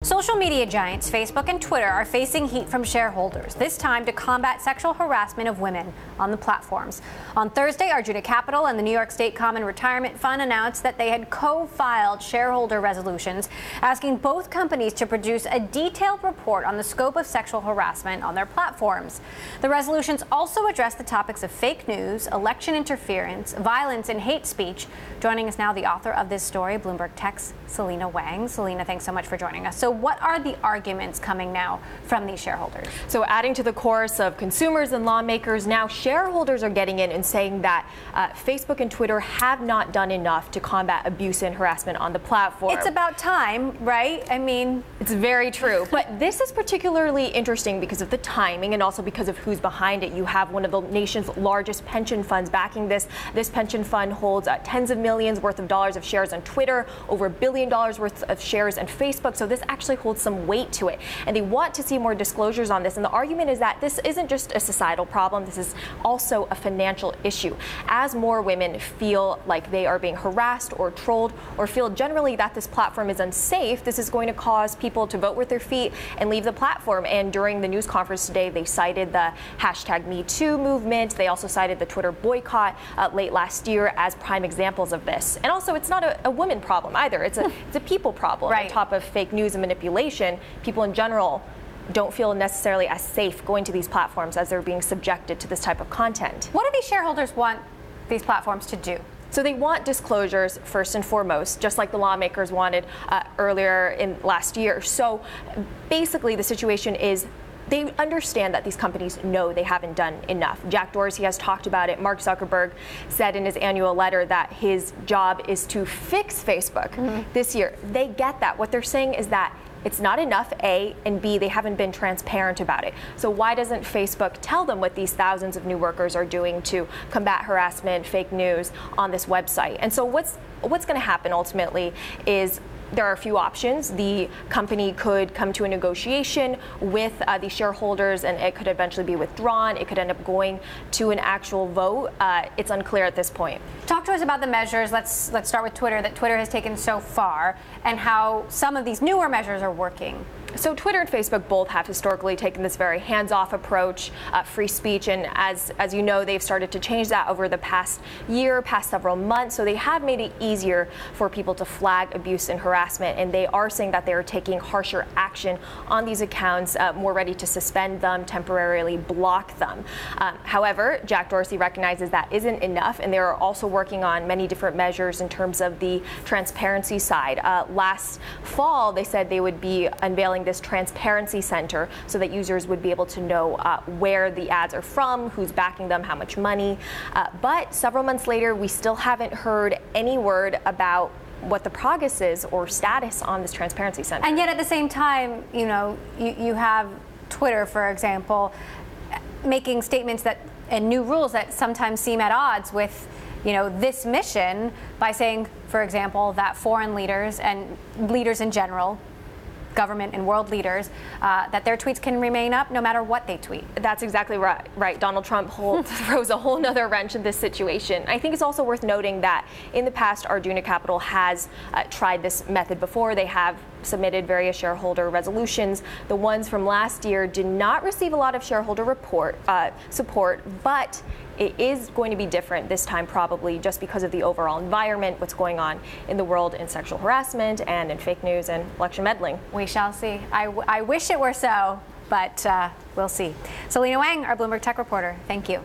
Social media giants Facebook and Twitter are facing heat from shareholders, this time to combat sexual harassment of women on the platforms. On Thursday, Arjuna Capital and the New York State Common Retirement Fund announced that they had co-filed shareholder resolutions asking both companies to produce a detailed report on the scope of sexual harassment on their platforms. The resolutions also address the topics of fake news, election interference, violence, and hate speech. Joining us now, the author of this story, Bloomberg Tech's Selena Wang. Selena, thanks so much for joining us. So what are the arguments coming now from these shareholders? So adding to the chorus of consumers and lawmakers, now shareholders are getting in and saying that Facebook and Twitter have not done enough to combat abuse and harassment on the platform. It's about time, right? I mean, it's very true. But this is particularly interesting because of the timing and also because of who's behind it. You have one of the nation's largest pension funds backing this. This pension fund holds tens of millions worth of dollars of shares on Twitter, over $1 billion worth of shares on Facebook. So this actually holds some weight to it. And they want to see more disclosures on this. And the argument is that this isn't just a societal problem. This is also a financial issue. As more women feel like they are being harassed or trolled or feel generally that this platform is unsafe, this is going to cause people to vote with their feet and leave the platform. And during the news conference today, they cited the #MeToo movement. They also cited the Twitter boycott late last year as prime examples of this. And also, it's not a women problem either. It's a people problem. Right. On top of fake news and manipulation, people in general don't feel necessarily as safe going to these platforms as they're being subjected to this type of content. What do these shareholders want these platforms to do? So they want disclosures first and foremost, just like the lawmakers wanted earlier in last year. So basically the situation is they understand that these companies know they haven't done enough. Jack Dorsey has talked about it. Mark Zuckerberg said in his annual letter that his job is to fix Facebook this year. They get that. What they're saying is that it's not enough, A, and B, they haven't been transparent about it. So why doesn't Facebook tell them what these thousands of new workers are doing to combat harassment, fake news on this website? And so what's going to happen ultimately is there are a few options. The company could come to a negotiation with the shareholders, and it could eventually be withdrawn. It could end up going to an actual vote. It's unclear at this point. Talk to us about the measures. Let's start with Twitter that Twitter has taken so far, and how some of these newer measures are working. So Twitter and Facebook both have historically taken this very hands-off approach, free speech, and as you know, they've started to change that over the past year, past several months. So they have made it easier for people to flag abuse and harassment, and they are saying that they are taking harsher action on these accounts, more ready to suspend them, temporarily block them. However, Jack Dorsey recognizes that isn't enough, and they are also working on many different measures in terms of the transparency side. Last fall, they said they would be unveiling this transparency center so that users would be able to know where the ads are from, who's backing them, how much money. But several months later, we still haven't heard any word about what the progress is or status on this transparency center. And yet at the same time, you know, you have Twitter, for example, making statements that and new rules that sometimes seem at odds with, you know, this mission by saying, for example, that foreign leaders and leaders in general, government and world leaders, that their tweets can remain up no matter what they tweet. That's exactly right. Donald Trump throws a whole nother wrench in this situation. I think it's also worth noting that in the past, Arjuna Capital has tried this method before. They have submitted various shareholder resolutions. The ones from last year did not receive a lot of shareholder support, but it is going to be different this time, probably just because of the overall environment, what's going on in the world in sexual harassment and in fake news and election meddling. We shall see. I wish it were so, but we'll see. Selena Wang, our Bloomberg Tech reporter, thank you.